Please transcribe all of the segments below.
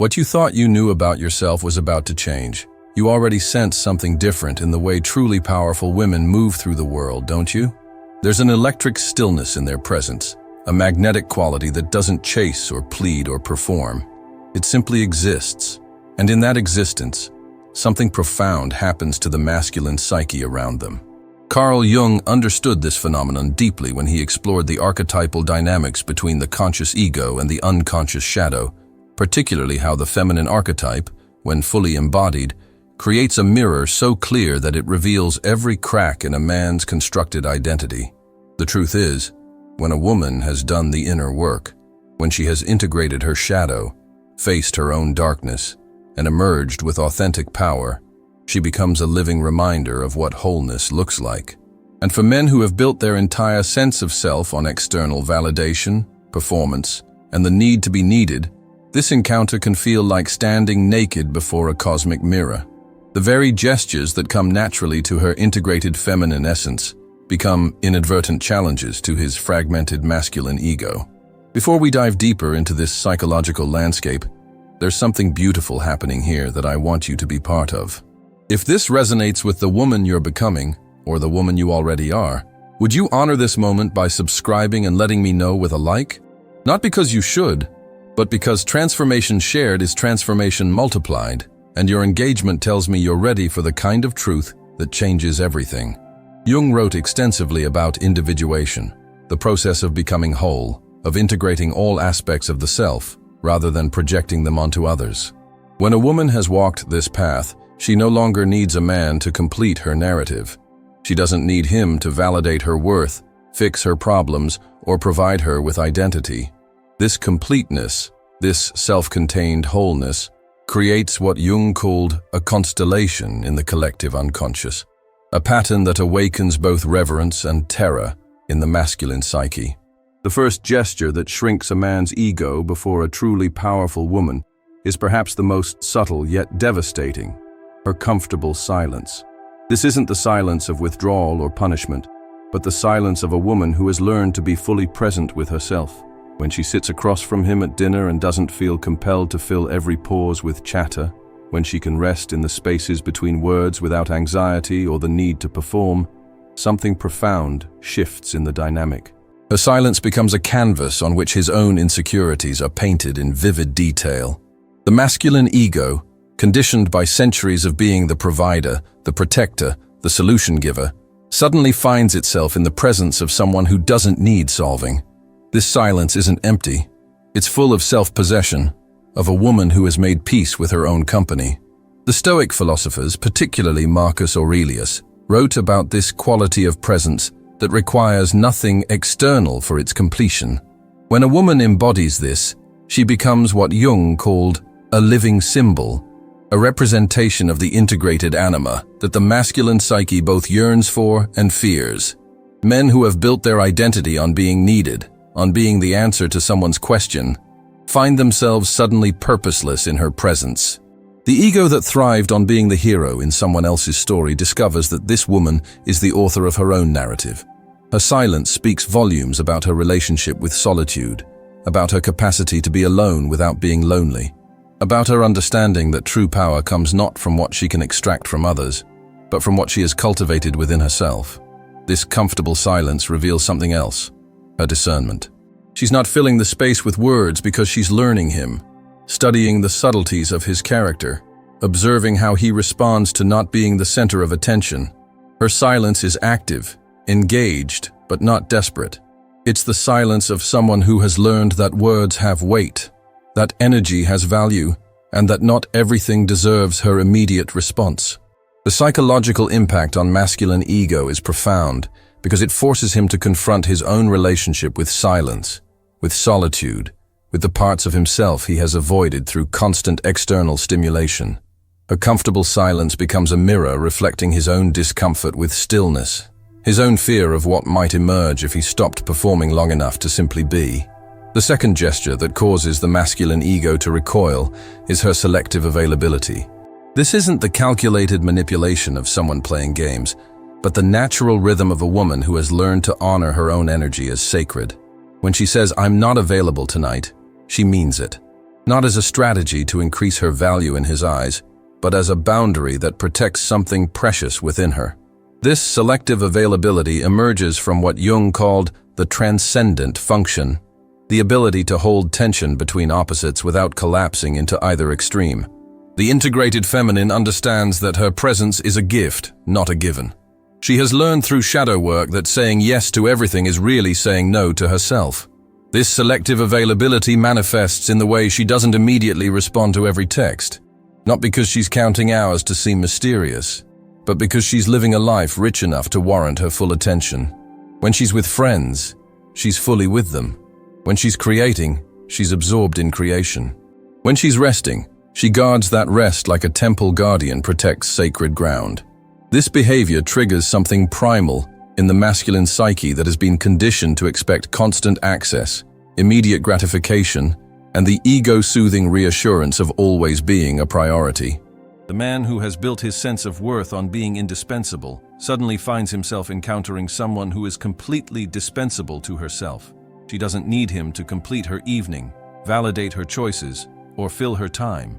What you thought you knew about yourself was about to change. You already sense something different in the way truly powerful women move through the world, don't you? There's an electric stillness in their presence, a magnetic quality that doesn't chase or plead or perform. It simply exists. And in that existence, something profound happens to the masculine psyche around them. Carl Jung understood this phenomenon deeply when he explored the archetypal dynamics between the conscious ego and the unconscious shadow, particularly how the feminine archetype, when fully embodied, creates a mirror so clear that it reveals every crack in a man's constructed identity. The truth is, when a woman has done the inner work, when she has integrated her shadow, faced her own darkness, and emerged with authentic power, she becomes a living reminder of what wholeness looks like. And for men who have built their entire sense of self on external validation, performance, and the need to be needed, this encounter can feel like standing naked before a cosmic mirror. The very gestures that come naturally to her integrated feminine essence become inadvertent challenges to his fragmented masculine ego. Before we dive deeper into this psychological landscape, there's something beautiful happening here that I want you to be part of. If this resonates with the woman you're becoming, or the woman you already are, would you honor this moment by subscribing and letting me know with a like? Not because you should, but because transformation shared is transformation multiplied, and your engagement tells me you're ready for the kind of truth that changes everything. Jung wrote extensively about individuation, the process of becoming whole, of integrating all aspects of the self, rather than projecting them onto others. When a woman has walked this path, she no longer needs a man to complete her narrative. She doesn't need him to validate her worth, fix her problems, or provide her with identity. This completeness, this self-contained wholeness, creates what Jung called a constellation in the collective unconscious, a pattern that awakens both reverence and terror in the masculine psyche. The first gesture that shrinks a man's ego before a truly powerful woman is perhaps the most subtle yet devastating: her comfortable silence. This isn't the silence of withdrawal or punishment, but the silence of a woman who has learned to be fully present with herself. When she sits across from him at dinner and doesn't feel compelled to fill every pause with chatter, when she can rest in the spaces between words without anxiety or the need to perform, something profound shifts in the dynamic. Her silence becomes a canvas on which his own insecurities are painted in vivid detail. The masculine ego, conditioned by centuries of being the provider, the protector, the solution giver, suddenly finds itself in the presence of someone who doesn't need solving. This silence isn't empty. It's full of self-possession, of a woman who has made peace with her own company. The Stoic philosophers, particularly Marcus Aurelius, wrote about this quality of presence that requires nothing external for its completion. When a woman embodies this, she becomes what Jung called a living symbol, a representation of the integrated anima that the masculine psyche both yearns for and fears. Men who have built their identity on being needed, on being the answer to someone's question, find themselves suddenly purposeless in her presence. The ego that thrived on being the hero in someone else's story discovers that this woman is the author of her own narrative. Her silence speaks volumes about her relationship with solitude, about her capacity to be alone without being lonely, about her understanding that true power comes not from what she can extract from others, but from what she has cultivated within herself. This comfortable silence reveals something else: her discernment. She's not filling the space with words because she's learning him, studying the subtleties of his character, observing how he responds to not being the center of attention. Her silence is active, engaged, but not desperate. It's the silence of someone who has learned that words have weight, that energy has value, and that not everything deserves her immediate response. The psychological impact on masculine ego is profound because it forces him to confront his own relationship with silence, with solitude, with the parts of himself he has avoided through constant external stimulation. A comfortable silence becomes a mirror reflecting his own discomfort with stillness, his own fear of what might emerge if he stopped performing long enough to simply be. The second gesture that causes the masculine ego to recoil is her selective availability. This isn't the calculated manipulation of someone playing games, but the natural rhythm of a woman who has learned to honor her own energy as sacred. When she says, "I'm not available tonight," she means it. not as a strategy to increase her value in his eyes, but as a boundary that protects something precious within her. This selective availability emerges from what Jung called the transcendent function, the ability to hold tension between opposites without collapsing into either extreme. The integrated feminine understands that her presence is a gift, not a given. She has learned through shadow work that saying yes to everything is really saying no to herself. This selective availability manifests in the way she doesn't immediately respond to every text, not because she's counting hours to seem mysterious, but because she's living a life rich enough to warrant her full attention. When she's with friends, she's fully with them. When she's creating, she's absorbed in creation. When she's resting, she guards that rest like a temple guardian protects sacred ground. This behavior triggers something primal in the masculine psyche that has been conditioned to expect constant access, immediate gratification, and the ego-soothing reassurance of always being a priority. The man who has built his sense of worth on being indispensable suddenly finds himself encountering someone who is completely dispensable to herself. She doesn't need him to complete her evening, validate her choices, or fill her time.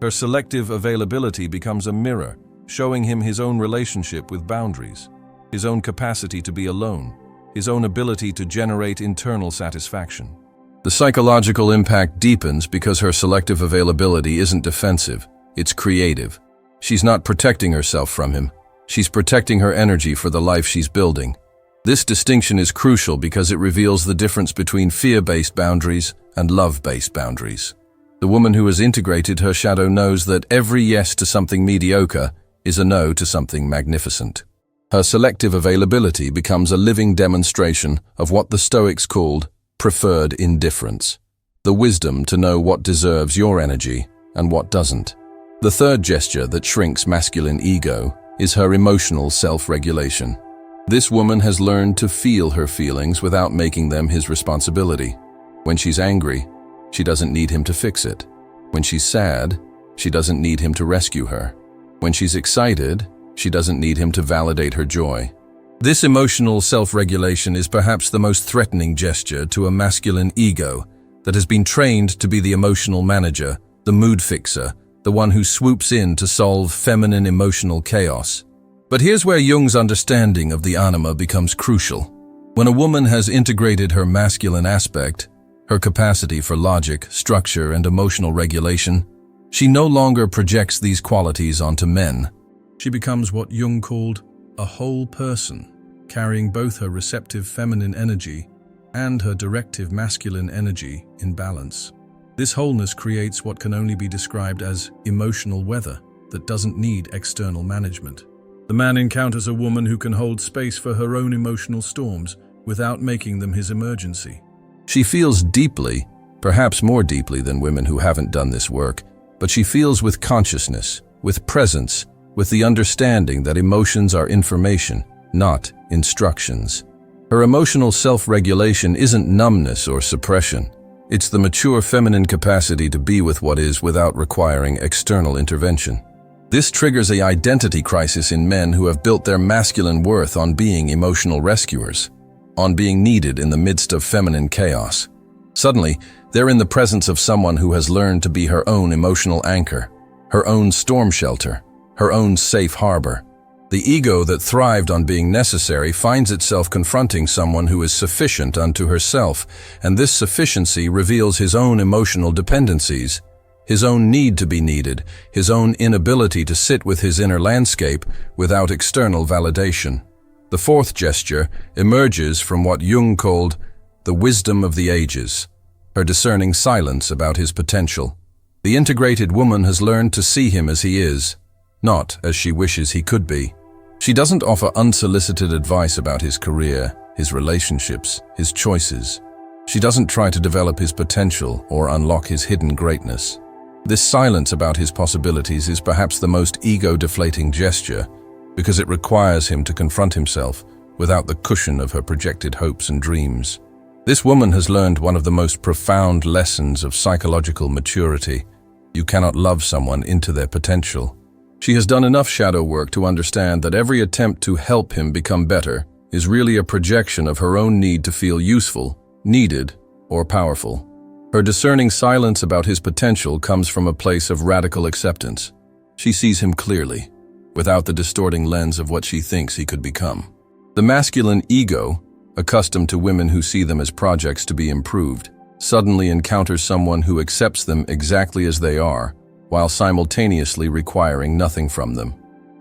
Her selective availability becomes a mirror, showing him his own relationship with boundaries, his own capacity to be alone, his own ability to generate internal satisfaction. The psychological impact deepens because her selective availability isn't defensive, it's creative. She's not protecting herself from him, she's protecting her energy for the life she's building. This distinction is crucial because it reveals the difference between fear-based boundaries and love-based boundaries. The woman who has integrated her shadow knows that every yes to something mediocre is a no to something magnificent. Her selective availability becomes a living demonstration of what the Stoics called preferred indifference, the wisdom to know what deserves your energy and what doesn't. The third gesture that shrinks masculine ego is her emotional self-regulation. This woman has learned to feel her feelings without making them his responsibility. When she's angry, she doesn't need him to fix it. When she's sad, she doesn't need him to rescue her. When she's excited, she doesn't need him to validate her joy. This emotional self-regulation is perhaps the most threatening gesture to a masculine ego that has been trained to be the emotional manager, the mood fixer, the one who swoops in to solve feminine emotional chaos. But here's where Jung's understanding of the anima becomes crucial. When a woman has integrated her masculine aspect, her capacity for logic, structure, and emotional regulation, she no longer projects these qualities onto men. She becomes what Jung called a whole person, carrying both her receptive feminine energy and her directive masculine energy in balance. This wholeness creates what can only be described as emotional weather that doesn't need external management. The man encounters a woman who can hold space for her own emotional storms without making them his emergency. She feels deeply, perhaps more deeply than women who haven't done this work, but she feels with consciousness, with presence, with the understanding that emotions are information, not instructions. Her emotional self-regulation isn't numbness or suppression. It's the mature feminine capacity to be with what is without requiring external intervention. This triggers an identity crisis in men who have built their masculine worth on being emotional rescuers, on being needed in the midst of feminine chaos. Suddenly, they're in the presence of someone who has learned to be her own emotional anchor, her own storm shelter, her own safe harbor. The ego that thrived on being necessary finds itself confronting someone who is sufficient unto herself, and this sufficiency reveals his own emotional dependencies, his own need to be needed, his own inability to sit with his inner landscape without external validation. The fourth gesture emerges from what Jung called the wisdom of the ages, her discerning silence about his potential. The integrated woman has learned to see him as he is, not as she wishes he could be. She doesn't offer unsolicited advice about his career, his relationships, his choices. She doesn't try to develop his potential or unlock his hidden greatness. This silence about his possibilities is perhaps the most ego-deflating gesture because it requires him to confront himself without the cushion of her projected hopes and dreams. This woman has learned one of the most profound lessons of psychological maturity. You cannot love someone into their potential. She has done enough shadow work to understand that every attempt to help him become better is really a projection of her own need to feel useful, needed, or powerful. Her discerning silence about his potential comes from a place of radical acceptance. She sees him clearly, without the distorting lens of what she thinks he could become. The masculine ego, accustomed to women who see them as projects to be improved, suddenly encounters someone who accepts them exactly as they are, while simultaneously requiring nothing from them.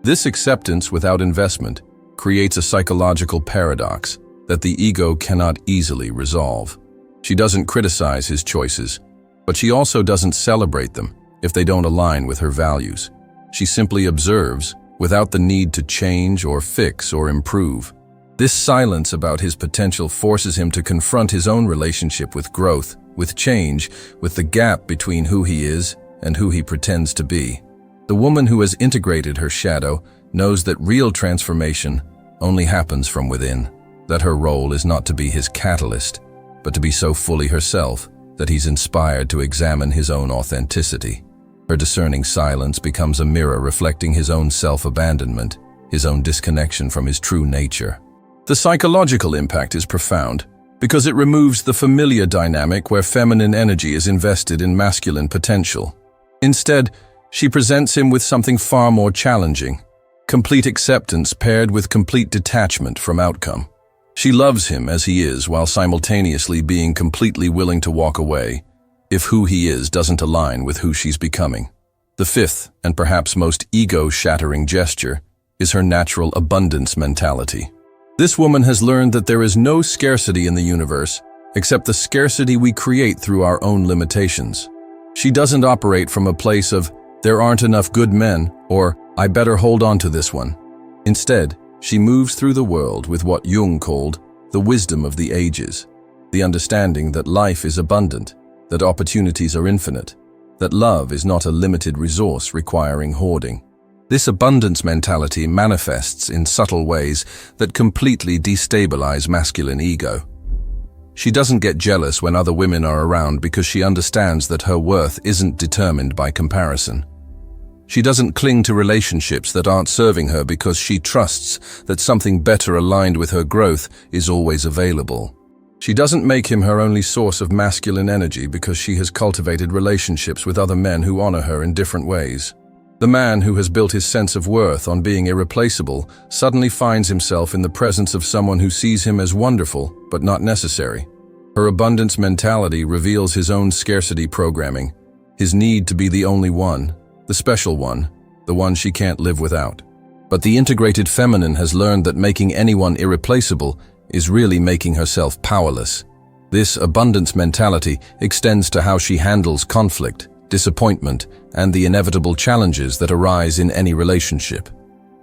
This acceptance without investment creates a psychological paradox that the ego cannot easily resolve. She doesn't criticize his choices, but she also doesn't celebrate them if they don't align with her values. She simply observes without the need to change or fix or improve. This silence about his potential forces him to confront his own relationship with growth, with change, with the gap between who he is and who he pretends to be. The woman who has integrated her shadow knows that real transformation only happens from within, that her role is not to be his catalyst, but to be so fully herself that he's inspired to examine his own authenticity. Her discerning silence becomes a mirror reflecting his own self-abandonment, his own disconnection from his true nature. The psychological impact is profound because it removes the familiar dynamic where feminine energy is invested in masculine potential. Instead, she presents him with something far more challenging, complete acceptance paired with complete detachment from outcome. She loves him as he is while simultaneously being completely willing to walk away if who he is doesn't align with who she's becoming. The fifth, and perhaps most ego-shattering gesture, is her natural abundance mentality. This woman has learned that there is no scarcity in the universe except the scarcity we create through our own limitations. She doesn't operate from a place of, there aren't enough good men, or I better hold on to this one. Instead, she moves through the world with what Jung called the wisdom of the ages, the understanding that life is abundant, that opportunities are infinite, that love is not a limited resource requiring hoarding. This abundance mentality manifests in subtle ways that completely destabilize masculine ego. She doesn't get jealous when other women are around because she understands that her worth isn't determined by comparison. She doesn't cling to relationships that aren't serving her because she trusts that something better aligned with her growth is always available. She doesn't make him her only source of masculine energy because she has cultivated relationships with other men who honor her in different ways. The man who has built his sense of worth on being irreplaceable suddenly finds himself in the presence of someone who sees him as wonderful but not necessary. Her abundance mentality reveals his own scarcity programming, his need to be the only one, the special one, the one she can't live without. But the integrated feminine has learned that making anyone irreplaceable is really making herself powerless. This abundance mentality extends to how she handles conflict, disappointment, and the inevitable challenges that arise in any relationship.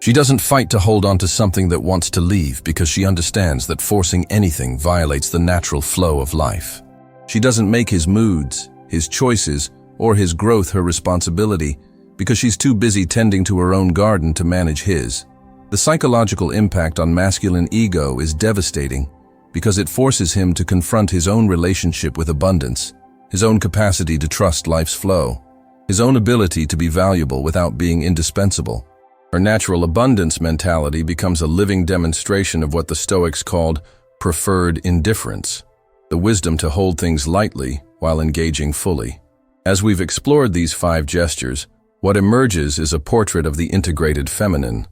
She doesn't fight to hold on to something that wants to leave because she understands that forcing anything violates the natural flow of life. She doesn't make his moods, his choices, or his growth her responsibility because she's too busy tending to her own garden to manage his. The psychological impact on masculine ego is devastating because it forces him to confront his own relationship with abundance, his own capacity to trust life's flow, his own ability to be valuable without being indispensable. Her natural abundance mentality becomes a living demonstration of what the Stoics called preferred indifference, the wisdom to hold things lightly while engaging fully. As we've explored these 5 gestures, what emerges is a portrait of the integrated feminine,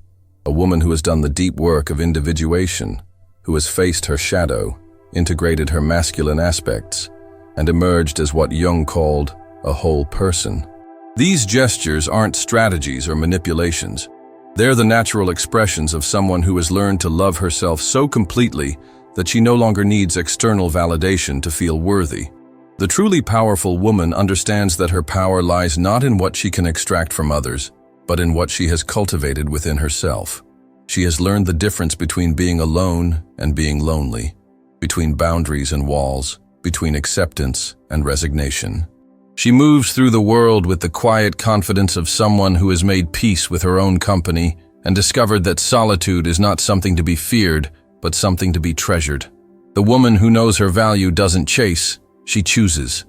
a woman who has done the deep work of individuation, who has faced her shadow, integrated her masculine aspects, and emerged as what Jung called a whole person. These gestures aren't strategies or manipulations. They're the natural expressions of someone who has learned to love herself so completely that she no longer needs external validation to feel worthy. The truly powerful woman understands that her power lies not in what she can extract from others, but in what she has cultivated within herself. She has learned the difference between being alone and being lonely, between boundaries and walls, between acceptance and resignation. She moves through the world with the quiet confidence of someone who has made peace with her own company and discovered that solitude is not something to be feared, but something to be treasured. The woman who knows her value doesn't chase, she chooses.